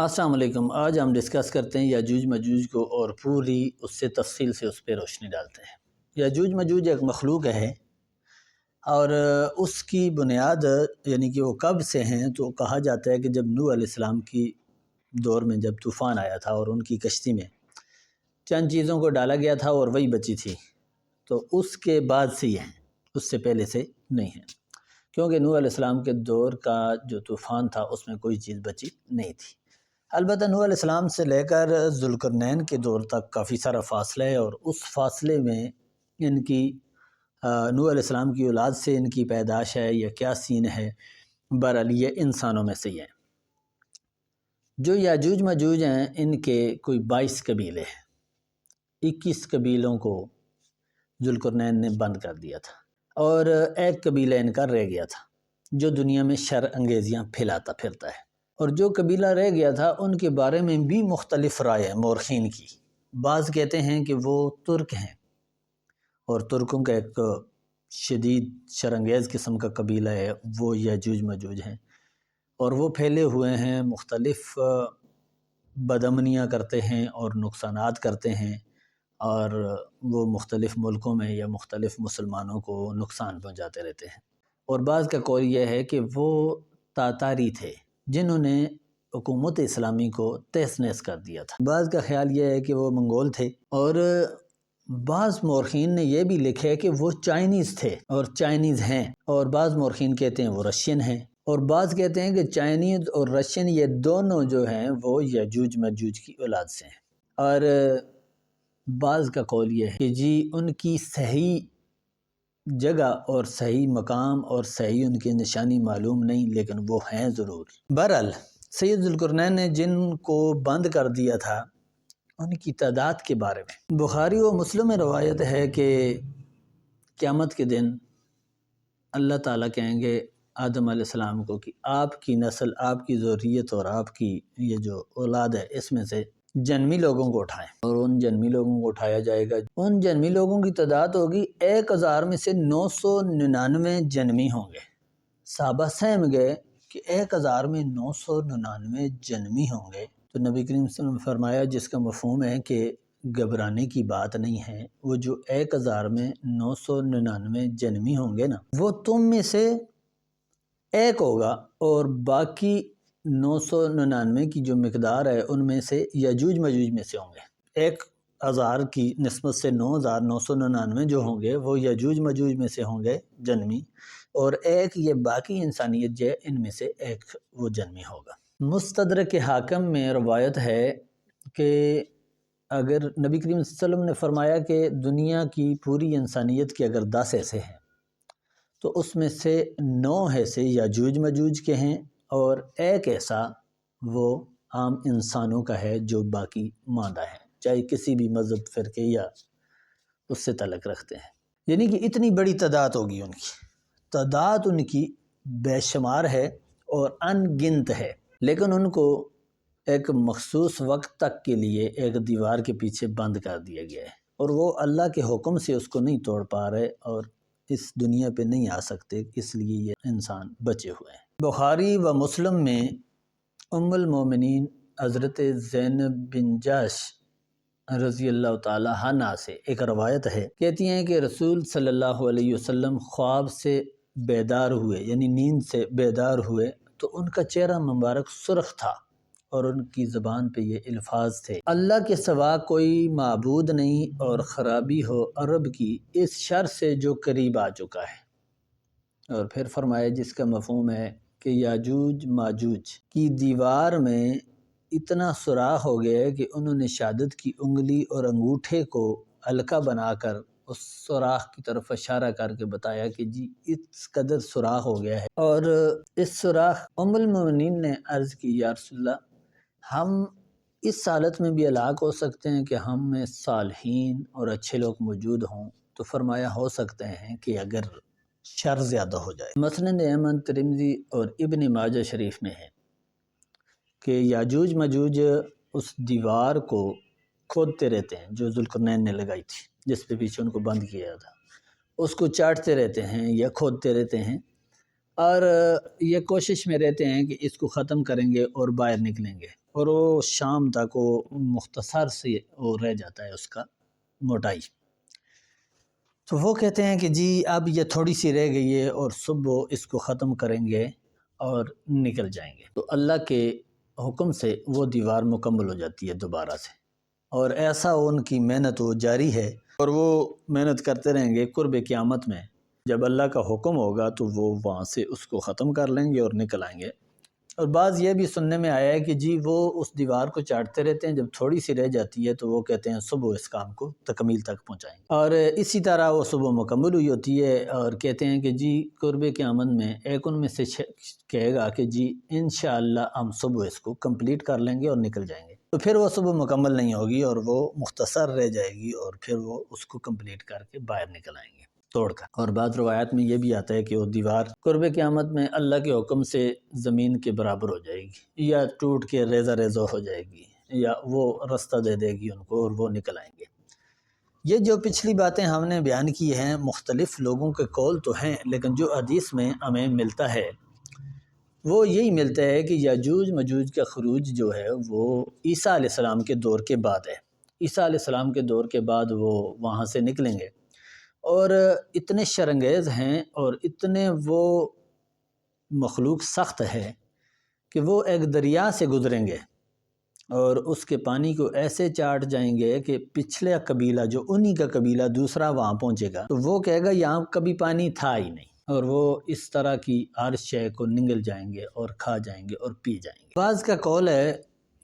السلام علیکم۔ آج ہم ڈسکس کرتے ہیں یاجوج ماجوج کو اور پوری اس سے تفصیل سے اس پہ روشنی ڈالتے ہیں۔ یاجوج ماجوج ایک مخلوق ہے اور اس کی بنیاد یعنی کہ وہ کب سے ہیں تو کہا جاتا ہے کہ جب نوح علیہ السلام کی دور میں جب طوفان آیا تھا اور ان کی کشتی میں چند چیزوں کو ڈالا گیا تھا اور وہی بچی تھی، تو اس کے بعد سے یہ ہیں، اس سے پہلے سے نہیں ہیں، کیونکہ نوح علیہ السلام کے دور کا جو طوفان تھا اس میں کوئی چیز بچی نہیں تھی۔ البتہ نوح علیہ السلام سے لے کر ذوالقرنین کے دور تک کافی سارا فاصلہ ہے، اور اس فاصلے میں ان کی نوح علیہ السلام کی اولاد سے ان کی پیدائش ہے یا کیا سین ہے، بہرحال یہ انسانوں میں سے ہی ہیں۔ جو یاجوج ماجوج ہیں ان کے کوئی 22 قبیلے ہیں، 21 قبیلوں کو ذوالقرنین نے بند کر دیا تھا، اور ایک قبیلہ ان کا رہ گیا تھا جو دنیا میں شر انگیزیاں پھیلاتا پھرتا ہے۔ اور جو قبیلہ رہ گیا تھا ان کے بارے میں بھی مختلف رائے ہیں مورخین کی۔ بعض کہتے ہیں کہ وہ ترک ہیں، اور ترکوں کا ایک شدید شرانگیز قسم کا قبیلہ ہے، وہ یاجوج ماجوج ہیں، اور وہ پھیلے ہوئے ہیں، مختلف بدامنیاں کرتے ہیں اور نقصانات کرتے ہیں، اور وہ مختلف ملکوں میں یا مختلف مسلمانوں کو نقصان پہنچاتے رہتے ہیں۔ اور بعض کا قول یہ ہے کہ وہ تاتاری تھے جنہوں نے حکومت اسلامی کو تہس نہس کر دیا تھا۔ بعض کا خیال یہ ہے کہ وہ منگول تھے، اور بعض مورخین نے یہ بھی لکھا ہے کہ وہ چائنیز تھے اور چائنیز ہیں، اور بعض مورخین کہتے ہیں وہ رشین ہیں، اور بعض کہتے ہیں کہ چائنیز اور رشین یہ دونوں جو ہیں وہ یاجوج ماجوج کی اولاد سے ہیں۔ اور بعض کا قول یہ ہے کہ جی ان کی صحیح جگہ اور صحیح مقام اور صحیح ان کی نشانی معلوم نہیں، لیکن وہ ہیں ضرور۔ بہرحال سید ذوالقرنین نے جن کو بند کر دیا تھا ان کی تعداد کے بارے میں بخاری و مسلم میں روایت ہے کہ قیامت کے دن اللہ تعالیٰ کہیں گے آدم علیہ السلام کو کہ آپ کی نسل، آپ کی ذریت اور آپ کی یہ جو اولاد ہے اس میں سے جنمی لوگوں کو اٹھائیں، اور ان جنمی لوگوں کو اٹھایا جائے گا۔ ان جنمی لوگوں کی تعداد ہوگی 1000 میں سے 999 جنمی ہوں گے۔ صحابہ سہم گئے کہ 1000 میں 999 جنمی ہوں گے، تو نبی کریم صلی اللہ علیہ وسلم نے فرمایا جس کا مفہوم ہے کہ گھبرانے کی بات نہیں ہے، وہ جو 1000 میں 999 جنمی ہوں گے نا، وہ تم میں سے ایک ہوگا، اور باقی 999 کی جو مقدار ہے ان میں سے یاجوج ماجوج میں سے ہوں گے۔ 1000 کی نسبت سے 9999 جو ہوں گے وہ یاجوج ماجوج میں سے ہوں گے جنمی، اور ایک یہ باقی انسانیت جو ہے ان میں سے ایک وہ جنمی ہوگا۔ مستدرک حاکم میں روایت ہے کہ اگر نبی کریم صلی اللہ علیہ وسلم نے فرمایا کہ دنیا کی پوری انسانیت کے اگر 10 ایسے ہیں تو اس میں سے 9 ایسے یاجوج ماجوج کے ہیں، اور ایک ایسا وہ عام انسانوں کا ہے جو باقی ماندہ ہے، چاہے کسی بھی مذہب فرقے یا اس سے تعلق رکھتے ہیں۔ یعنی کہ اتنی بڑی تعداد ہوگی، ان کی تعداد ان کی بے شمار ہے اور ان گنت ہے، لیکن ان کو ایک مخصوص وقت تک کے لیے ایک دیوار کے پیچھے بند کر دیا گیا ہے، اور وہ اللہ کے حکم سے اس کو نہیں توڑ پا رہے اور اس دنیا پہ نہیں آ سکتے، اس لیے یہ انسان بچے ہوئے ہیں۔ بخاری و مسلم میں ام المومنین حضرت زینب بن جحش رضی اللہ تعالی عنہ سے ایک روایت ہے، کہتی ہیں کہ رسول صلی اللہ علیہ وسلم خواب سے بیدار ہوئے، یعنی نیند سے بیدار ہوئے، تو ان کا چہرہ مبارک سرخ تھا، اور ان کی زبان پہ یہ الفاظ تھے: اللہ کے سوا کوئی معبود نہیں، اور خرابی ہو عرب کی اس شر سے جو قریب آ چکا ہے۔ اور پھر فرمایا جس کا مفہوم ہے کہ یاجوج ماجوج کی دیوار میں اتنا سوراخ ہو گیا ہے کہ انہوں نے شہادت کی انگلی اور انگوٹھے کو حلقہ بنا کر اس سوراخ کی طرف اشارہ کر کے بتایا کہ جی اس قدر سوراخ ہو گیا ہے۔ اور اس سوراخ ام المومنین نے عرض کی یا رسول اللہ، ہم اس حالت میں بھی ہلاک ہو سکتے ہیں کہ ہم میں صالحین اور اچھے لوگ موجود ہوں؟ تو فرمایا ہو سکتے ہیں کہ اگر شر زیادہ ہو جائے۔ مسند احمد، ترمذی اور ابن ماجہ شریف میں ہے کہ یاجوج ماجوج اس دیوار کو کھودتے رہتے ہیں جو ذوالقرنین نے لگائی تھی، جس پہ پیچھے ان کو بند کیا تھا، اس کو چاٹتے رہتے ہیں یا کھودتے رہتے ہیں، اور یہ کوشش میں رہتے ہیں کہ اس کو ختم کریں گے اور باہر نکلیں گے، اور وہ شام تک وہ مختصر سے وہ رہ جاتا ہے اس کا موٹائی۔ تو وہ کہتے ہیں کہ جی اب یہ تھوڑی سی رہ گئی ہے اور صبح اس کو ختم کریں گے اور نکل جائیں گے۔ تو اللہ کے حکم سے وہ دیوار مکمل ہو جاتی ہے دوبارہ سے، اور ایسا ان کی محنت وہ جاری ہے اور وہ محنت کرتے رہیں گے۔ قرب قیامت میں جب اللہ کا حکم ہوگا تو وہ وہاں سے اس کو ختم کر لیں گے اور نکل آئیں گے۔ اور بعض یہ بھی سننے میں آیا ہے کہ جی وہ اس دیوار کو چاٹتے رہتے ہیں، جب تھوڑی سی رہ جاتی ہے تو وہ کہتے ہیں صبح اس کام کو تکمیل تک پہنچائیں گے، اور اسی طرح وہ صبح مکمل ہوئی ہوتی ہے۔ اور کہتے ہیں کہ جی قرب قیامت میں ایک ان میں سے کہے گا کہ جی انشاءاللہ ہم صبح اس کو کمپلیٹ کر لیں گے اور نکل جائیں گے، تو پھر وہ صبح مکمل نہیں ہوگی اور وہ مختصر رہ جائے گی، اور پھر وہ اس کو کمپلیٹ کر کے باہر نکل آئیں گے توڑ کر۔ اور بعض روایات میں یہ بھی آتا ہے کہ وہ دیوار قرب قیامت میں اللہ کے حکم سے زمین کے برابر ہو جائے گی، یا ٹوٹ کے ریزہ ریزہ ہو جائے گی، یا وہ رستہ دے دے گی ان کو اور وہ نکل آئیں گے۔ یہ جو پچھلی باتیں ہم نے بیان کی ہیں، مختلف لوگوں کے قول تو ہیں، لیکن جو حدیث میں ہمیں ملتا ہے وہ یہی ملتا ہے کہ یاجوج مجوج کا خروج جو ہے وہ عیسیٰ علیہ السلام کے دور کے بعد ہے۔ عیسیٰ علیہ السلام کے دور کے بعد وہ وہاں سے نکلیں گے، اور اتنے شرنگیز ہیں اور اتنے وہ مخلوق سخت ہے کہ وہ ایک دریا سے گزریں گے اور اس کے پانی کو ایسے چاٹ جائیں گے کہ پچھلے قبیلہ جو انہی کا قبیلہ دوسرا وہاں پہنچے گا تو وہ کہے گا یہاں کبھی پانی تھا ہی نہیں، اور وہ اس طرح کی ہر شے کو نگل جائیں گے اور کھا جائیں گے اور پی جائیں گے۔ بعض کا قول ہے،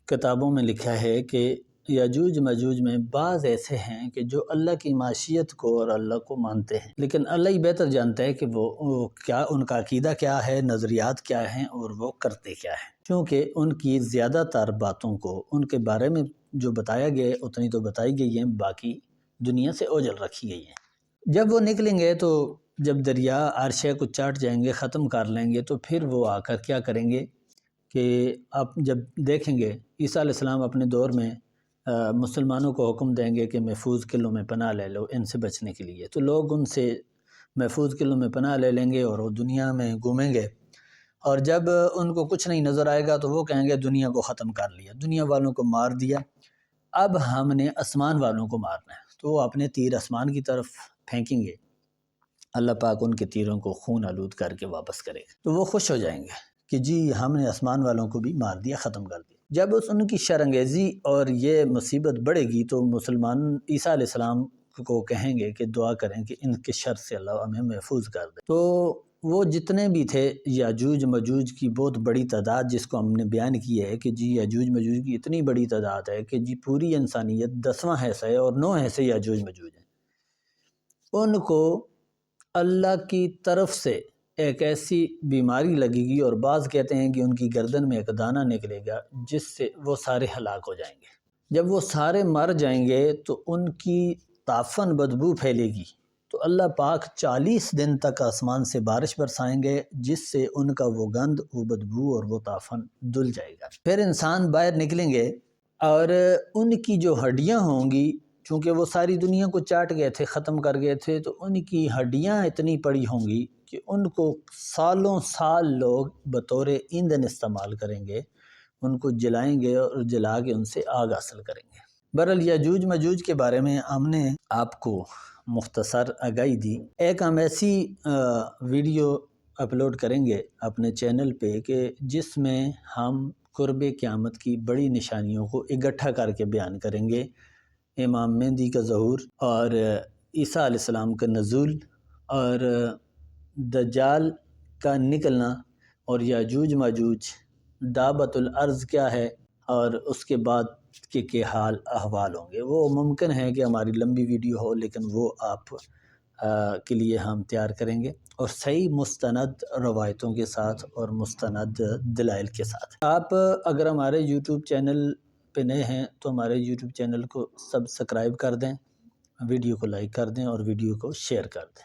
کتابوں میں لکھا ہے کہ یاجوج ماجوج میں بعض ایسے ہیں کہ جو اللہ کی معاشیت کو اور اللہ کو مانتے ہیں، لیکن اللہ ہی بہتر جانتا ہے کہ وہ کیا، ان کا عقیدہ کیا ہے، نظریات کیا ہیں اور وہ کرتے کیا ہیں، کیونکہ ان کی زیادہ تر باتوں کو ان کے بارے میں جو بتایا گیا ہے اتنی تو بتائی گئی ہیں، باقی دنیا سے اوجھل رکھی گئی ہیں۔ جب وہ نکلیں گے تو جب دریا عرشے کو چاٹ جائیں گے، ختم کر لیں گے، تو پھر وہ آ کر کیا کریں گے کہ آپ جب دیکھیں گے عیسیٰ علیہ السلام اپنے دور میں مسلمانوں کو حکم دیں گے کہ محفوظ قلعوں میں پناہ لے لو ان سے بچنے کے لیے، تو لوگ ان سے محفوظ قلعوں میں پناہ لے لیں گے اور وہ دنیا میں گھومیں گے، اور جب ان کو کچھ نہیں نظر آئے گا تو وہ کہیں گے دنیا کو ختم کر لیا، دنیا والوں کو مار دیا، اب ہم نے آسمان والوں کو مارنا ہے، تو وہ اپنے تیر آسمان کی طرف پھینکیں گے، اللہ پاک ان کے تیروں کو خون آلود کر کے واپس کرے گا، تو وہ خوش ہو جائیں گے کہ جی ہم نے آسمان والوں کو بھی مار دیا، ختم کر دیا۔ جب ان کی شرنگیزی اور یہ مصیبت بڑھے گی تو مسلمان عیسیٰ علیہ السلام کو کہیں گے کہ دعا کریں کہ ان کے شر سے اللہ ہمیں محفوظ کر دے۔ تو وہ جتنے بھی تھے یاجوج مجوج کی بہت بڑی تعداد، جس کو ہم نے بیان کی ہے کہ جی یاجوج مجوج کی اتنی بڑی تعداد ہے کہ جی پوری انسانیت 10واں حصہ ہے اور 9 حصے یاجوج مجوج ہیں، ان کو اللہ کی طرف سے ایک ایسی بیماری لگے گی، اور بعض کہتے ہیں کہ ان کی گردن میں ایک دانہ نکلے گا جس سے وہ سارے ہلاک ہو جائیں گے۔ جب وہ سارے مر جائیں گے تو ان کی تعفن بدبو پھیلے گی، تو اللہ پاک 40 دن تک آسمان سے بارش برسائیں گے جس سے ان کا وہ گند، وہ بدبو اور وہ تعفن دھل جائے گا۔ پھر انسان باہر نکلیں گے اور ان کی جو ہڈیاں ہوں گی، چونکہ وہ ساری دنیا کو چاٹ گئے تھے، ختم کر گئے تھے، تو ان کی ہڈیاں اتنی پڑی ہوں گی کہ ان کو سالوں سال لوگ بطور ایندھن استعمال کریں گے، ان کو جلائیں گے اور جلا کے ان سے آگ حاصل کریں گے۔ بہرحال یاجوج ماجوج کے بارے میں ہم نے آپ کو مختصر آگاہی دی۔ ایک ہم ایسی ویڈیو اپلوڈ کریں گے اپنے چینل پہ کہ جس میں ہم قرب قیامت کی بڑی نشانیوں کو اکٹھا کر کے بیان کریں گے، امام مہدی کا ظہور اور عیسیٰ علیہ السلام کا نزول اور دجال کا نکلنا اور یاجوج ماجوج، دابت الارض کیا ہے، اور اس کے بعد کے حال احوال ہوں گے۔ وہ ممکن ہے کہ ہماری لمبی ویڈیو ہو، لیکن وہ آپ کے لیے ہم تیار کریں گے، اور صحیح مستند روایتوں کے ساتھ اور مستند دلائل کے ساتھ۔ آپ اگر ہمارے یوٹیوب چینل پہ نئے ہیں تو ہمارے یوٹیوب چینل کو سبسکرائب کر دیں، ویڈیو کو لائک کر دیں اور ویڈیو کو شیئر کر دیں۔